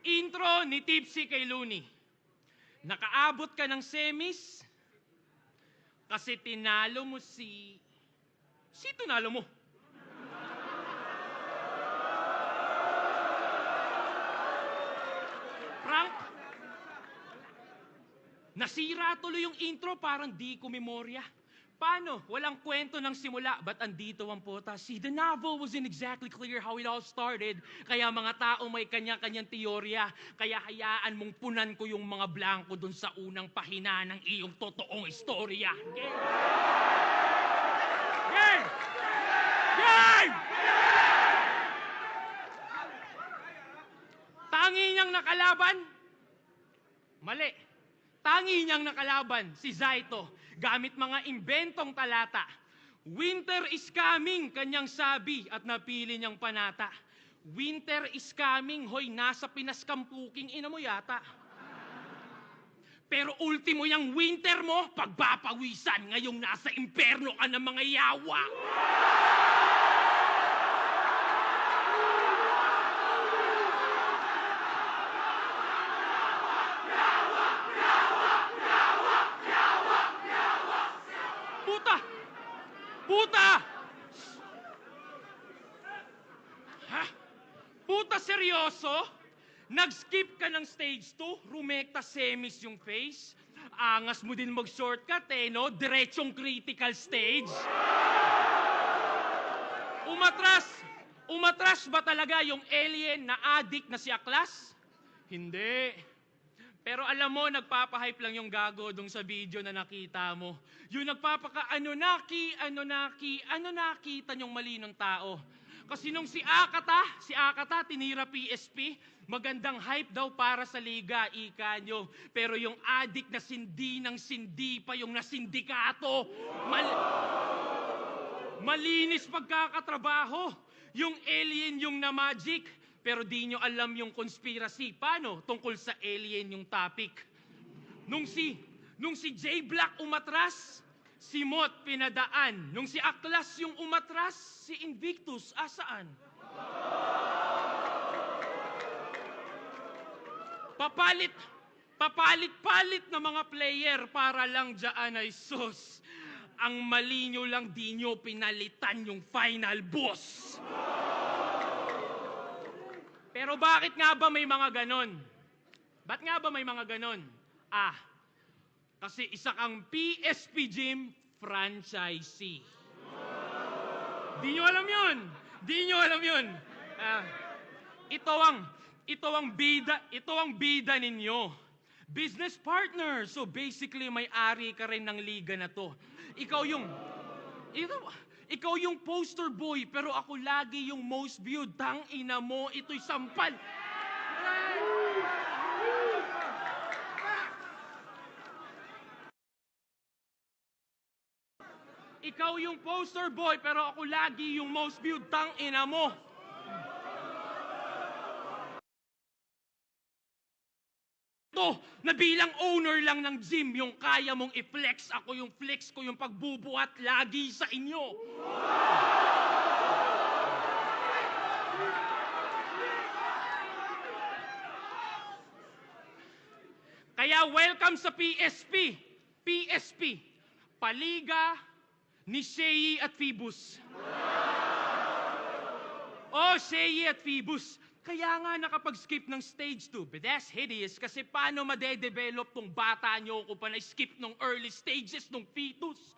Intro ni Tipsy kay Looney. Nakaabot ka ng semis kasi tinalo mo si... Si tinalo mo? Frank? Nasira tuloy yung intro, parang di ko memorya. Paano? Walang kwento ng simula, ba't andito ang pota? See, the novel wasn't exactly clear how it all started, kaya mga tao may kanya-kanyang teorya, kaya hayaan mong punan ko yung mga blanco dun sa unang pahina ng iyong totoong istorya. Game! Game! Game! Tangi niyang nakalaban? Mali. Tangi niyang nakalaban, si Zaito, gamit mga imbentong talata. Winter is coming, kanyang sabi at napili niyang panata. Winter is coming, hoy, nasa Pinas Kampuking ina mo yata. Pero ultimo yung winter mo, pagpapawisan, ngayong nasa imperno ka ng mga yawa. Puta! Ha? Puta, seryoso? Nag-skip ka ng stage 2, rumekta semis yung face. Angas mo din mag-shortcut no? Diretsong critical stage. Umatras ba talaga yung alien na addict na si Aklas? Hindi. Pero alam mo, nagpapahype lang yung gago dun sa video na nakita mo. Yung ano nakita niyong mali ng tao. Kasi nung si Akata tinira PSP, magandang hype daw para sa liga, ika nyo. Pero yung addict na sindi ng sindi pa yung nasindikato. Malinis pagkakatrabaho. Yung alien yung na magic. Pero di nyo alam yung conspiracy. Paano? Tungkol sa alien yung topic. Nung si J Black umatras, si Mot pinadaan. Nung si Aklas yung umatras, si Invictus asaan? Papalit-palit na mga player para lang dyan ay sus. Ang mali nyo lang di nyo pinalitan yung final boss. Pero bakit nga ba may mga ganon? Ba't nga ba may mga ganon? Kasi isa kang PSP Gym franchisee. Di nyo alam yun. Ito ang bida ninyo. Business partner. So basically, may-ari ka rin ng liga na to. Ikaw yung poster boy, pero ako lagi yung most viewed. Tang ina mo, ito'y sampal. Ikaw yung poster boy, pero ako lagi yung most viewed. Tang ina mo. Na bilang owner lang ng gym, yung kaya mong i-flex, ako yung flex ko yung pagbubuhat lagi sa inyo. Kaya welcome sa PSP. PSP, Paliga ni Shei at Phoebus. Shei at Phoebus. Kaya nga nakapag-skip ng stage 2. But that's hideous kasi paano madedevelop tong bata nyo kung pa na-skip ng early stages ng fetus?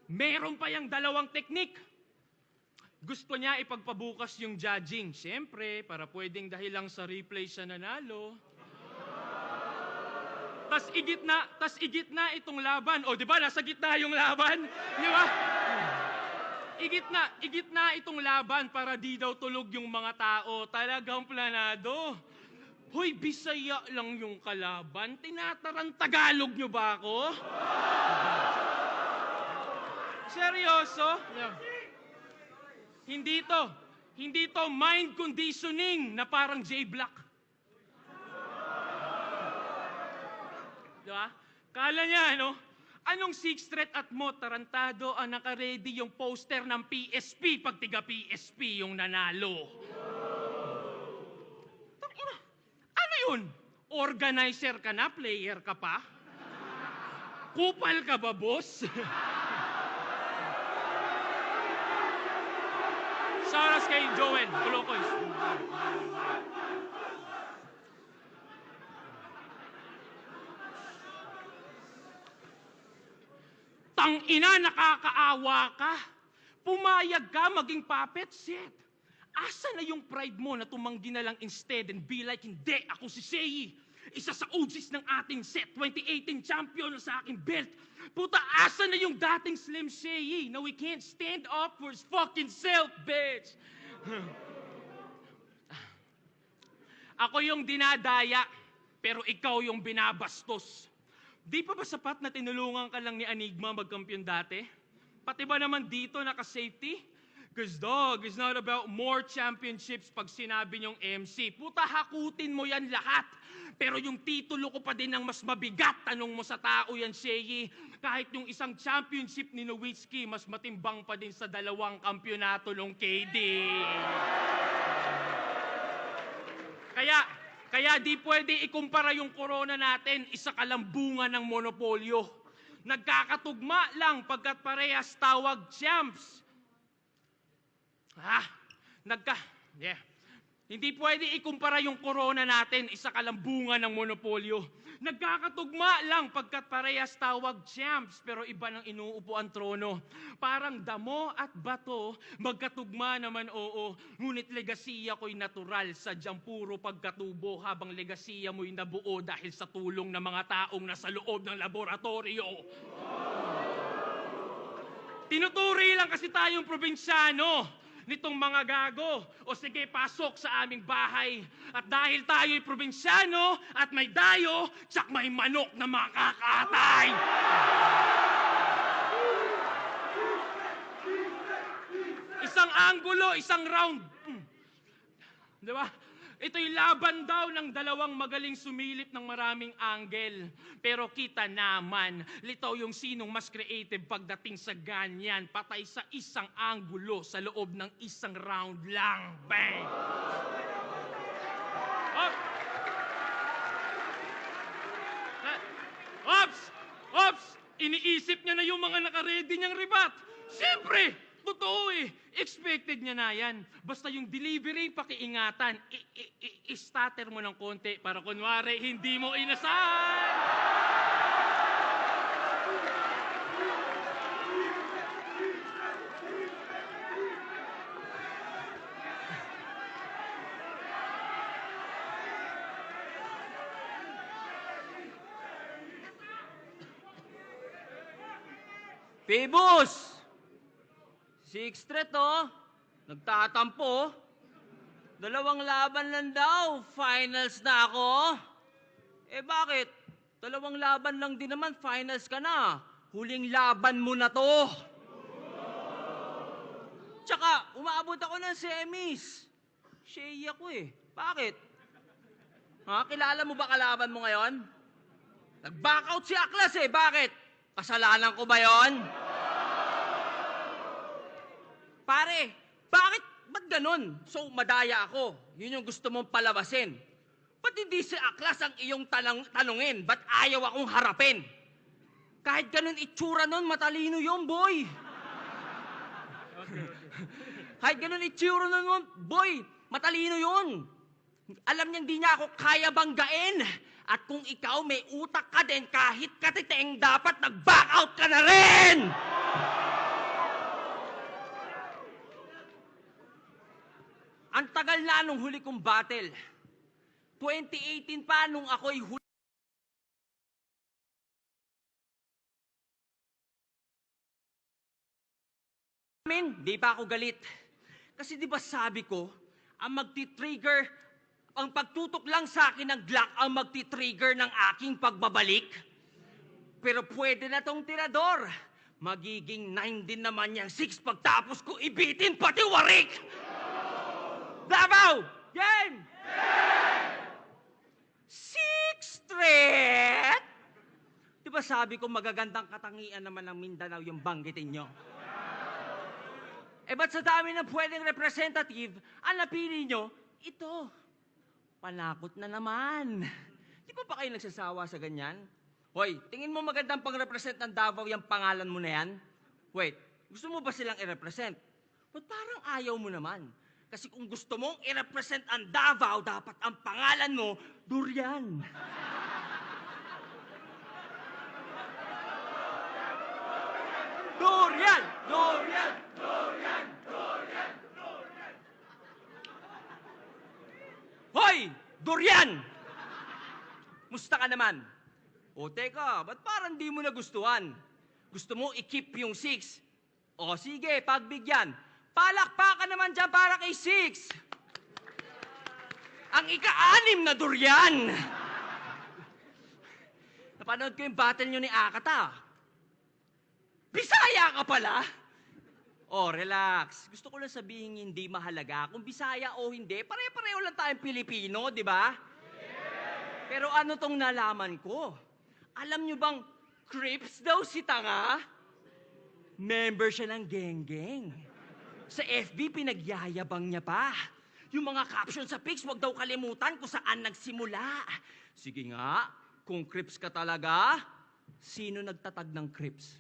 Meron pa yung dalawang teknik. Gusto niya ipagpabukas yung judging. Siyempre, para pwedeng dahil lang sa replay siya nanalo. Tas igit na itong laban. Di ba? Nasa gitna yung laban. Di ba? Igit na itong laban para di daw tulog yung mga tao. Talagang planado. Hoy, Bisaya lang yung kalaban. Tinatarang Tagalog nyo ba ako? Seryoso? Yeah. Hindi to mind conditioning na parang J Black. Diba? Kala niya, anong Sixth Threat at mo, tarantado ang naka-ready yung poster ng PSP pag tiga PSP yung nanalo. yun? Organizer ka na, player ka pa? Kupal ka ba, boss? Shoutout kay Joel, Tulokoys. Tang-ina, nakakaawa ka. Pumayag ka maging puppet set. Asa na yung pride mo na tumanggi na lang instead and be like, hindi, ako si Sei. Isa sa OGs ng ating set, 2018 champion na sa aking belt. Puta, asa na yung dating Slim Sei? Now we can't stand up for his fucking self, bitch. Ako yung dinadaya, pero ikaw yung binabastos. Di pa ba sapat na tinulungan ka lang ni Enigma magkampiyon dati? Pati ba naman dito naka-safety? Cause dog, it's not about more championships pag sinabi niyong MC. Puta, hakutin mo yan lahat. Pero yung titulo ko pa din ang mas mabigat. Tanong mo sa tao yan, Shei. Kahit yung isang championship ni Nowitzki, mas matimbang pa din sa 2 kampyonato ng KD. Kaya di pwede ikumpara yung corona natin, isa kalambungan ng monopolyo. Nagkakatugma lang pagkat parehas tawag champs. Hindi pwede ikumpara yung corona natin, isa kalambungan ng monopolyo. Nagkakatugma lang pagkat parehas tawag champs, pero iba ng inuupo ang trono. Parang damo at bato, magkatugma naman oo. Ngunit legasiya ko'y natural, sadyang puro pagkatubo, habang legasiya mo'y nabuo dahil sa tulong ng mga taong nasa loob ng laboratorio. Tinuturi lang kasi tayong probinsyano nitong mga gago. O sige, pasok sa aming bahay. At dahil tayo'y probinsyano at may dayo, tsak may manok na makakatay. Isang anggulo, isang round. Di ba? Ito'y laban daw ng 2 magaling sumilip ng maraming angle. Pero kita naman, litaw yung sinong mas creative pagdating sa ganyan. Patay sa isang anggulo sa loob ng isang round lang. Bang! Ops! Iniisip niya na yung mga nakaredy niyang ribat. Siyempre! Totoo eh. Expected niya na yan. Basta yung delivery, pakiingatan. I-stutter mo ng konti para kunwari hindi mo inasahan. Pibus! Sixth threat, oh. Nagtatampo. 2 laban lang daw. Finals na ako. Eh bakit? 2 laban lang din naman. Finals ka na. Huling laban mo na to. Tsaka, umaabot ako ng semis. Shea ako eh. Bakit? Ha? Kilala mo ba kalaban mo ngayon? Nag-back out si Aklas eh. Bakit? Kasalanan ko ba yon? Pare, ba't ganun? So, madaya ako. Yun yung gusto mong palabasin. Ba't hindi si Aklas ang iyong tanungin? Ba't ayaw akong harapin? Kahit ganun itsura nun, matalino yun, boy. Kahit ganun itsura nun, boy, matalino yun. Alam niyang di niya ako kaya banggain. At kung ikaw may utak ka din, kahit katiteng, dapat nag-back out ka na rin! Ang tagal na nung huli kong battle. 2018 pa nung ako'y huli. Di pa ako galit. Kasi di ba sabi ko, ang magti-trigger, ang pagtutok lang sa akin ng Glock ang magti-trigger ng aking pagbabalik. Pero pwede na tong tirador. Magiging 9 din naman yung 6 pagtapos ko ibitin pati warik! Davao! Game! Sixth threat! Di ba sabi ko magagandang katangian naman ng Mindanao yung banggitin nyo? Eh ba't sa dami ng pwedeng representative, ang napili nyo, ito. Panakot na naman. Di ba pa kayo nagsasawa sa ganyan? Hoy, tingin mo magandang pang-represent ng Davao yung pangalan mo na yan? Wait, gusto mo ba silang i-represent? Ba't parang ayaw mo naman? Kasi kung gusto mong i-represent ang Davao, dapat ang pangalan mo, Durian. Durian! Durian! Durian! Durian! Durian! Hoy! Durian! Musta ka naman? O teka, ba't parang di mo nagustuhan? Gusto mo i-keep yung 6? O sige, pagbigyan. Palakpakan naman dyan para kay 6. Ang ika-6 na Durian! Napanood ko yung battle nyo ni Akata. Bisaya ka pala? Oh, relax. Gusto ko lang sabihin hindi mahalaga. Kung Bisaya o hindi, pare-pareho lang tayong Pilipino, di ba? Pero ano tong nalaman ko? Alam nyo bang Crips daw si Tanga? Member siya ng geng-geng. Sa FB, pinagyayabang niya pa. Yung mga caption sa pics, wag daw kalimutan kung saan nagsimula. Sige nga, kung Crips ka talaga, sino nagtatag ng Crips?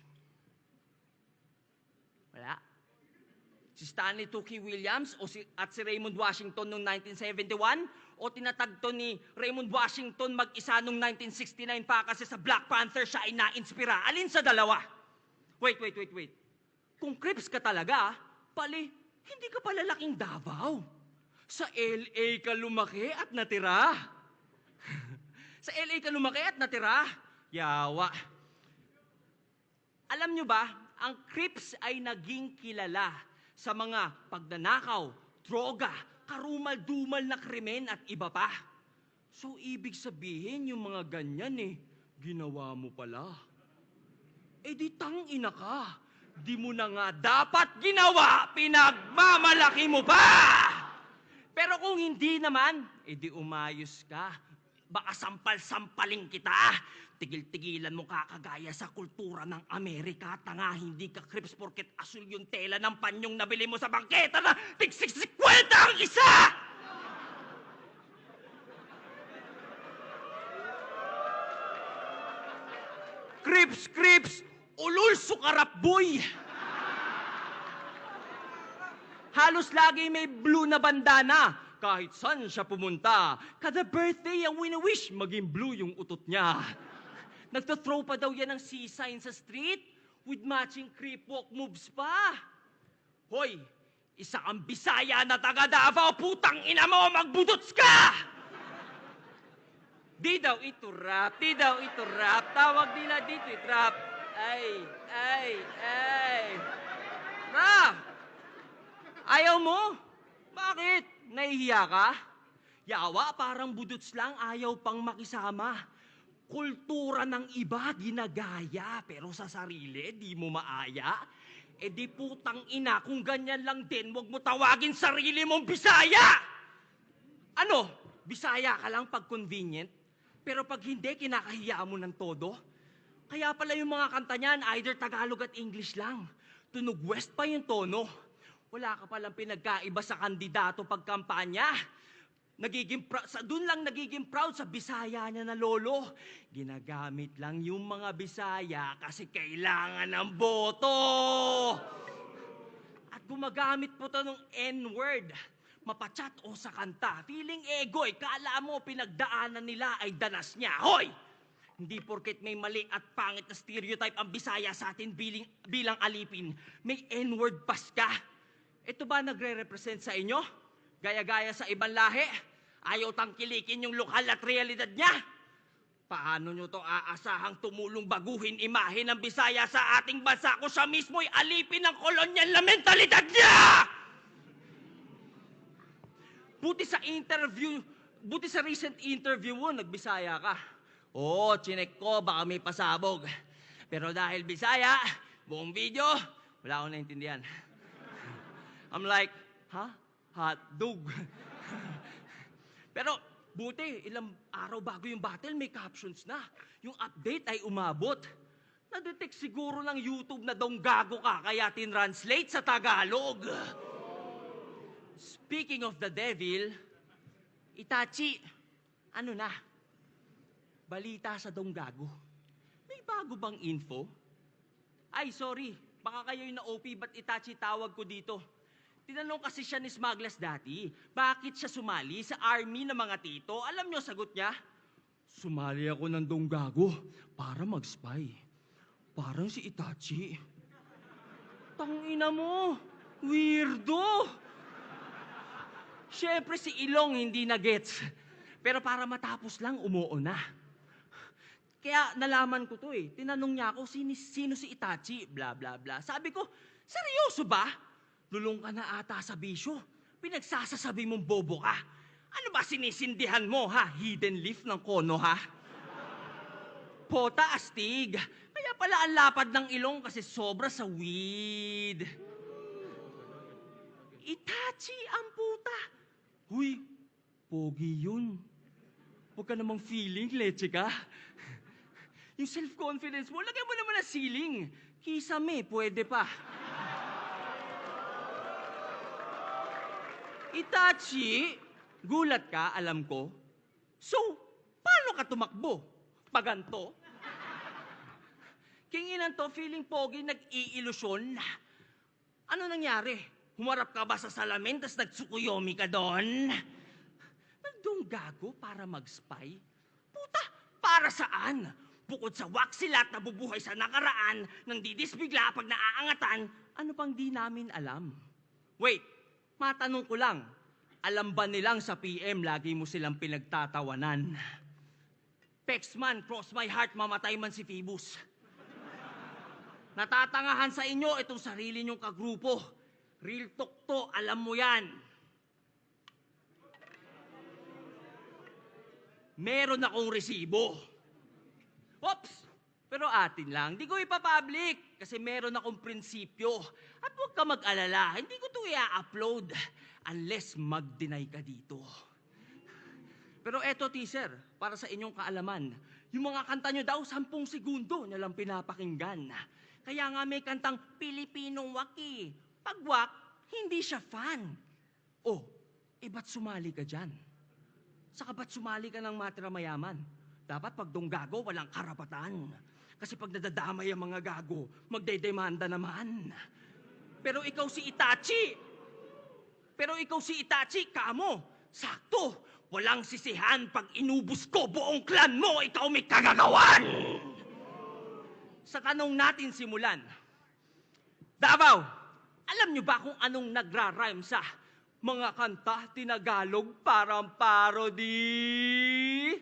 Wala. Si Stanley Tookie Williams at si Raymond Washington noong 1971? O tinatag to ni Raymond Washington mag-isa noong 1969 pa kasi sa Black Panther siya ay na-inspira? Alin sa dalawa? Wait. Kung Crips ka talaga, pali, hindi ka pala laking Davao. Sa LA ka lumaki at natira. Sa LA ka lumaki at natira. Yawa. Alam nyo ba, ang Crips ay naging kilala sa mga pagnanakaw, droga, karumal-dumal na krimen at iba pa. So, ibig sabihin yung mga ganyan ginawa mo pala. Di tangina ka. Di mo na nga dapat ginawa, pinagmamalaki mo pa! Pero kung hindi naman, di umayos ka. Baka sampal-sampaling kita. Tigil-tigilan mo kakagaya sa kultura ng Amerika. Tanga, hindi ka Crips porket asul yung tela ng panyong nabili mo sa bangketa na tig-60 ang isa! Crips, ulul sukarap boy! Halos lagi may blue na bandana. Kahit saan siya pumunta, kada birthday ang wini-wish, maging blue yung utot niya. Nagtathrow pa daw yan ng C-sign sa street with matching creep walk moves pa. Hoy, isa kang Bisaya na taga Davao, putang ina mo, magbudots ka! Di daw ito rap, tawag nila dito rap. Ay. Rap! Ayaw mo? Bakit? Nahihiya ka? Yawa, parang budots lang, ayaw pang makisama. Kultura ng iba, ginagaya, pero sa sarili, di mo maaya. Di putang ina, kung ganyan lang din, wag mo tawagin sarili mong Bisaya! Ano? Bisaya ka lang pag convenient? Pero pag hindi, kinakahiya mo ng todo? Kaya pala yung mga kanta niyan, either Tagalog at English lang. Tunog West pa yung tono. Wala ka palang pinagkaiba sa kandidato pagkampanya. Doon lang nagiging proud sa Bisaya niya na lolo. Ginagamit lang yung mga Bisaya kasi kailangan ng boto. At gumagamit po to ng N-word. Mapachat o sa kanta. Feeling ego, kala mo pinagdaanan nila ay danas niya. Hoy! Hindi porket may mali at pangit na stereotype ang Bisaya sa atin bilang alipin. May N-word pas ka. Ito ba nagre-represent sa inyo? Gaya-gaya sa ibang lahi? Ayaw tangkilikin yung lokal at realidad niya? Paano nyo to aasahang tumulong baguhin imahe ng Bisaya sa ating bansa kung siya mismo'y alipin ng kolonyal na mentalidad niya? Buti sa recent interview mo, nagbisaya ka. Oo, chinek ko, baka may pasabog. Pero dahil Bisaya, buong video, wala akong naintindihan. I'm like, hot dog. Pero buti, ilang araw bago yung battle, may captions na. Yung update ay umabot. Na-detect siguro ng YouTube na daw gago ka, kaya tinranslate sa Tagalog. Speaking of the devil, Itachi, Ano na? Balita sa Donggago. May bago bang info? Ay, sorry. Baka kayo yung na-OP, ba't Itachi tawag ko dito? Tinanong kasi siya ni Smuggles dati, bakit siya sumali sa army ng mga tito? Alam niyo sagot niya? Sumali ako ng Donggago para mag-spy. Parang si Itachi. Tangina mo! Weirdo! Siyempre si Ilong hindi na gets. Pero para matapos lang, umuo na. Kaya nalaman ko to eh. Tinanong niya ako, sino si Itachi? Bla bla bla. Sabi ko, seryoso ba? Lulong ka na ata sa bisyo. Pinagsasasabi mong bobo ka. Ano ba sinisindihan mo ha? Hidden leaf ng kono ha? Pota astig. Kaya pala ang lapad ng ilong kasi sobra sa weed. Itachi ang puta. Huy, pogi yun. Huwag ka namang feeling, leche ka. Yung self-confidence mo, lagay mo naman na ceiling. Kisame, pwede pa. Itachi, gulat ka, alam ko. So, paano ka tumakbo? Paganto? Kinginan to, feeling pogi, nag-iilusyon. Ano nangyari? Humarap ka ba sa salamin, tas nagsukuyomi ka doon? Nagdonggago para mag-spy? Puta, para saan? Bukod sa waksilat na bubuhay sa nakaraan, nang didisbigla pag naaangatan, ano pang di namin alam? Wait, matanong ko lang, alam ba nilang sa PM lagi mo silang pinagtatawanan? Pexman, cross my heart, mamatay man si Phoebus. Natatangahan sa inyo itong sarili nyong kagrupo. Real talk to, alam mo yan. Meron akong resibo. Oops! Pero atin lang, di ko ipapublic kasi meron akong prinsipyo. At huwag ka mag-alala, hindi ko ito i-upload unless mag-deny ka dito. Pero eto, teaser, para sa inyong kaalaman, yung mga kanta nyo daw, 10 segundo nyo lang pinapakinggan. Kaya nga may kantang Pilipinong Waki. Pag wak, hindi siya fan. Oh, ba't sumali ka dyan? Saka ba't sumali ka ng matira mayaman? Dapat pag Donggago, walang karapatan. Kasi pag nadadamay ang mga gago, magdedemanda naman. Pero ikaw si Itachi, kamo. Sakto, walang sisihan pag inubos ko buong clan mo, ikaw may kagagawan. Sa tanong natin simulan, Davao, alam niyo ba kung anong nagra-rhyme sa mga kanta tinagalog parang parody?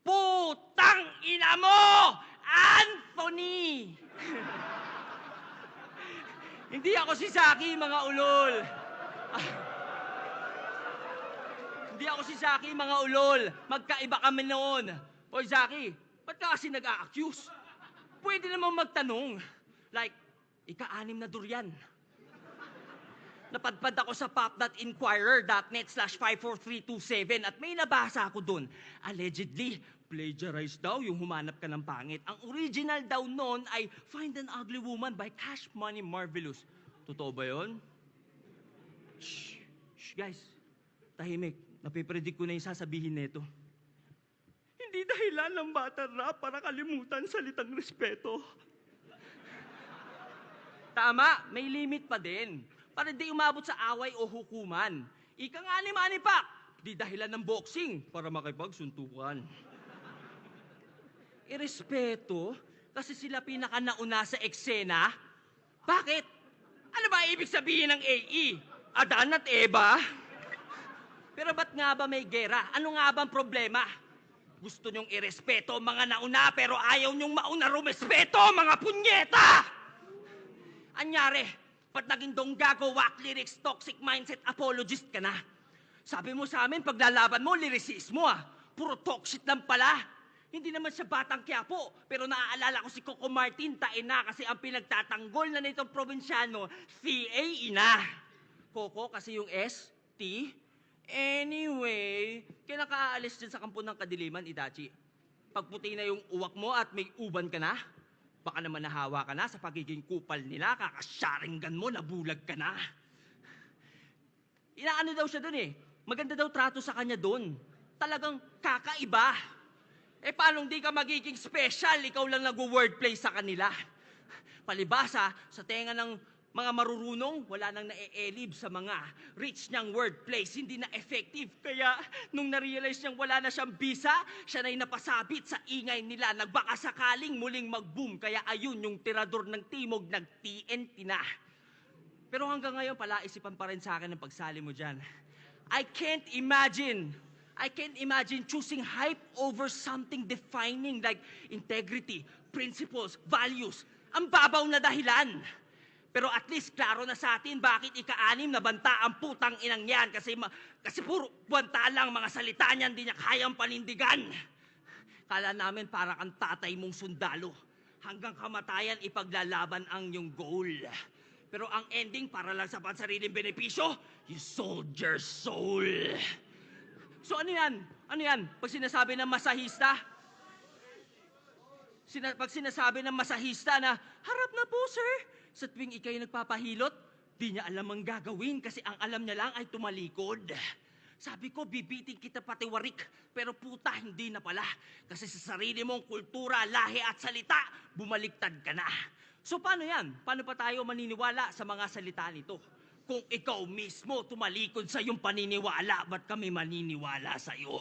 Putang ina mo, Anthony! Hindi ako si Saki, mga ulol. Hindi ako si Saki, mga ulol. Magkaiba kami noon. Hoy, Saki, ba't ka kasi nag-a-accuse? Pwede namang magtanong. Like, ika-6 na durian. Napadpad ako sa pop.inquirer.net/54327 at may nabasa ako dun. Allegedly, plagiarized daw yung humanap ka ng pangit. Ang original daw nun ay Find an Ugly Woman by Cash Money Marvelous. Totoo ba yun? Shh, guys. Tahimik. Napipredict ko na yung sasabihin nito. Hindi dahilan ng bata rap para kalimutan salitang respeto. Tama, may limit pa din. Para di umabot sa away o hukuman. Ika nga ni Manny Pac, di dahilan ng boxing para makipagsuntukan. Irespeto, kasi sila pinakanauna sa eksena. Bakit? Ano ba ibig sabihin ng AE? Adan at Eva? Pero ba't nga ba may gera? Ano nga bang problema? Gusto nyong irespeto mga nauna pero ayaw nyong mauna rumespeto mga punyeta! Anyari, ba't naging Donggago, whack lyrics, toxic mindset, apologist ka na? Sabi mo sa amin, paglalaban mo, lyricismo ah. Puro talk shit lang pala. Hindi naman siya batang Quiapo, pero naaalala ko si Coco Martin, taina kasi ang pinagtatanggol na nitong probinsyano, CA ina. Coco kasi yung S, T. Anyway, kailan ka aalis dyan sa kampo ng kadiliman, Itachi? Pagputi na yung uwak mo at may uban ka na? Baka naman nahawa ka na sa pagiging kupal nila, kakasyaringgan mo, nabulag ka na. Inaano daw siya dun eh, Maganda daw trato sa kanya doon. Talagang kakaiba. Paano di ka magiging special? Ikaw lang nag-wordplay sa kanila. Palibasa, sa tenga ng mga marurunong, wala nang nae-elib sa mga rich niyang wordplays, hindi na effective. Kaya, nung na-realize niyang wala na siyang bisa, siya na'y napasabit sa ingay nila. Nagbaka sakaling muling mag-boom. Kaya ayun, yung tirador ng timog, nag-TNT na. Pero hanggang ngayon, palaisipan pa rin sa akin ang pagsali mo dyan. I can't imagine choosing hype over something defining like integrity, principles, values. Ang babaw na dahilan. Pero at least klaro na sa atin bakit ika-anim na banta ang putang inang yan kasi puro banta lang mga salita niyan, hindi niya kayang panindigan. Kala namin para kang tatay mong sundalo. Hanggang kamatayan ipaglalaban ang iyong goal. Pero ang ending para lang sa pansariling benepisyo, you sold your soul. So ano yan? Ano yan? Pag sinasabi ng masahista, pag sinasabi ng masahista na, harap na po, sir. Sa tuwing ikay nagpapahilot, di niya alam ang gagawin kasi ang alam niya lang ay tumalikod. Sabi ko, bibiting kita pati warik, pero puta, hindi na pala. Kasi sa sarili mong kultura, lahi at salita, bumaliktad ka na. So paano yan? Paano pa tayo maniniwala sa mga salita nito? Kung ikaw mismo tumalikod sa iyong paniniwala, ba't kami maniniwala sa iyo?